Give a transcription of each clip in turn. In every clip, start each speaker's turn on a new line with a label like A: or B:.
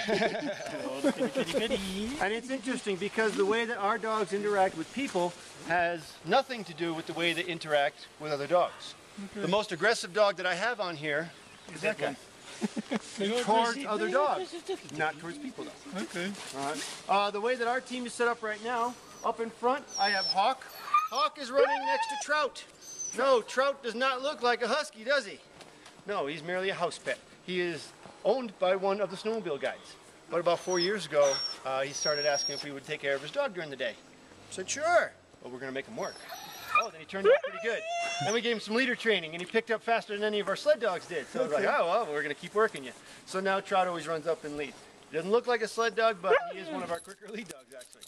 A: Oh, kitty. And it's interesting because the way that our dogs interact with people has nothing to do with the way they interact with other dogs. Okay. The most aggressive dog that I have on here is that guy. Towards other dogs, not towards people though.
B: Okay.
A: All right. The way that our team is set up right now, up in front, I have Hawk. Hawk is running next to Trout. No, Trout does not look like a husky, does he? No, he's merely a house pet. He is owned by one of the snowmobile guides. But about 4 years ago, he started asking if we would take care of his dog during the day. I said, sure. Well, we're going to make him work. Oh, then he turned out pretty good. Then we gave him some leader training, and he picked up faster than any of our sled dogs did. So I was like, oh, well, we're going to keep working you. So now Trout always runs up and leads. He doesn't look like a sled dog, but he is one of our quicker lead dogs, actually.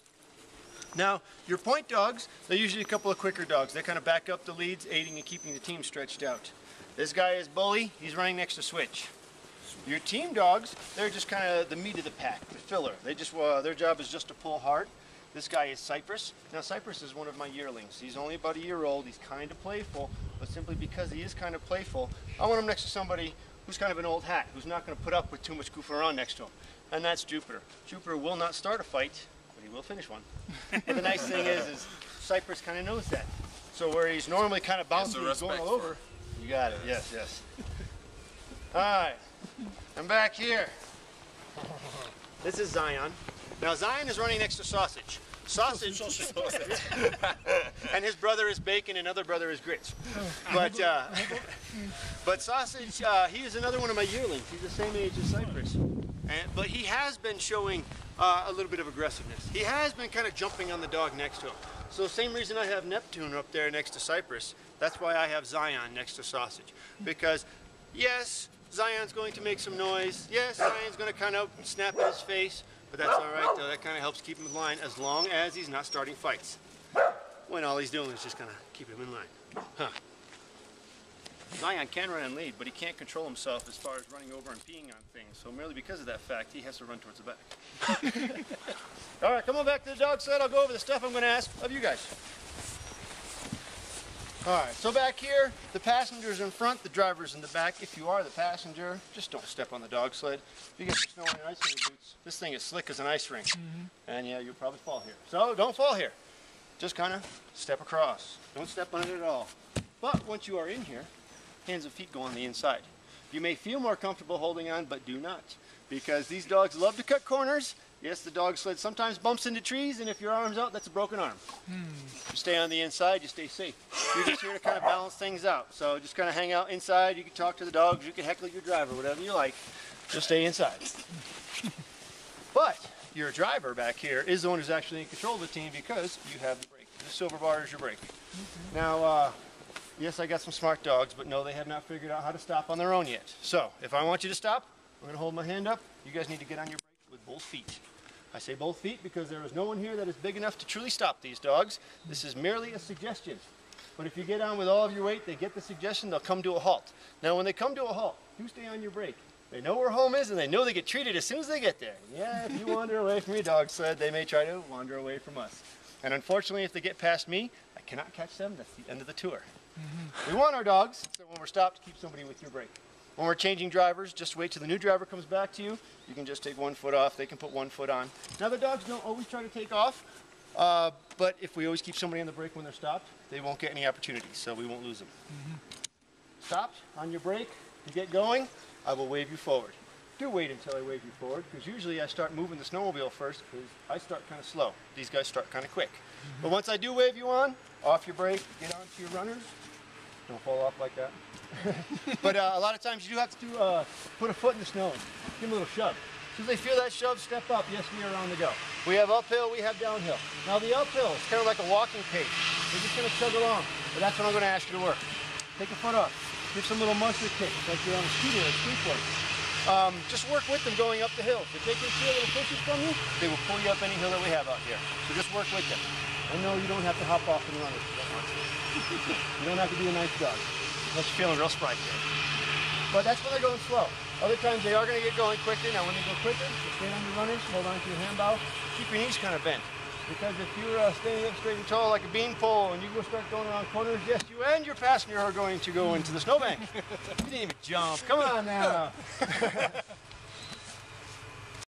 A: Now, your point dogs, they're usually a couple of quicker dogs. They kind of back up the leads, aiding and keeping the team stretched out. This guy is Bully. He's running next to Switch. Your team dogs, they're just kind of the meat of the pack, the filler. They just their job is just to pull hard. This guy is Cypress. Now Cypress is one of my yearlings. He's only about a year old. He's kind of playful, but simply because he is kind of playful, I want him next to somebody who's kind of an old hat, who's not going to put up with too much goofing around next to him. And that's Jupiter. Jupiter will not start a fight, but he will finish one. But the nice thing is Cypress kind of knows that. So where he's normally kind of bouncing and going all over, you got it. Yes, yes. All right. I'm back here. This is Zion. Now Zion is running next to Sausage. Sausage. And his brother is Bacon, and other brother is Grits. But Sausage, he is another one of my yearlings. He's the same age as Cypress. But he has been showing a little bit of aggressiveness. He has been kind of jumping on the dog next to him. So same reason I have Neptune up there next to Cypress. That's why I have Zion next to Sausage. Because yes, Zion's going to make some noise. Yes, Zion's going to kind of snap at his face, but that's all right, though. That kind of helps keep him in line as long as he's not starting fights. When all he's doing is just kind of keep him in line. Huh. Zion can run and lead, but he can't control himself as far as running over and peeing on things. So merely because of that fact, he has to run towards the back. All right, come on back to the dog sled. I'll go over the stuff I'm going to ask of you guys. All right, so back here, the passenger's in front, the driver's in the back. If you are the passenger, just don't step on the dog sled. If you get some snow on your ice rink boots, this thing is slick as an ice rink. And yeah, you'll probably fall here. So don't fall here. Just kind of step across. Don't step on it at all. But once you are in here, hands and feet go on the inside. You may feel more comfortable holding on, but do not. Because these dogs love to cut corners. Yes, the dog sled sometimes bumps into trees, and if your arm's out, that's a broken arm. You stay on the inside, you stay safe. You're just here to kind of balance things out. So just kind of hang out inside. You can talk to the dogs, you can heckle your driver, whatever you like. Just stay inside. But your driver back here is the one who's actually in control of the team because you have the brake. This silver bar is your brake. Now, yes, I got some smart dogs, but no, they have not figured out how to stop on their own yet. So if I want you to stop, I'm going to hold my hand up. You guys need to get on your brake with both feet. I say both feet because there is no one here that is big enough to truly stop these dogs. This is merely a suggestion. But if you get on with all of your weight, they get the suggestion, they'll come to a halt. Now when they come to a halt, you stay on your brake. They know where home is and they know they get treated as soon as they get there. Yeah, if you wander away from your dog sled, they may try to wander away from us. And unfortunately, if they get past me, I cannot catch them. That's the end of the tour. We want our dogs, so when we're stopped, keep somebody with your brake. When we're changing drivers, just wait till the new driver comes back to you. You can just take 1 foot off. They can put 1 foot on. Now, the dogs don't always try to take off, but if we always keep somebody on the brake when they're stopped, they won't get any opportunities, so we won't lose them. Stopped on your brake to get going, I will wave you forward. Do wait until I wave you forward, because usually I start moving the snowmobile first, because I start kind of slow. These guys start kind of quick. But once I do wave you on, off your brake, get onto your runners. Don't fall off like that. But a lot of times you do have to put a foot in the snow. Give them a little shove. As soon as they feel that shove, step up. Yes, we are on the go. We have uphill, we have downhill. Now the uphill is kind of like a walking pace. We're just going to chug along. But that's what I'm going to ask you to work. Take a foot off. Give some little monster kicks like you're on a scooter or a skateboard. Just work with them going up the hill. If they can feel little pushes from you, they will pull you up any hill that we have out here. So just work with them. And no, you don't have to hop off and run if you don't want to. You don't have to be a nice dog. Unless you're feeling real sprite there. But that's when they're going slow. Other times they are going to get going quicker. Now when they go quicker, just stay on your runners, hold on to your hand bow, keep your knees kind of bent. Because if you're standing up straight and tall like a beanpole and you go start going around corners, yes, you and your passenger are going to go into the snowbank. You didn't even jump. Come on now.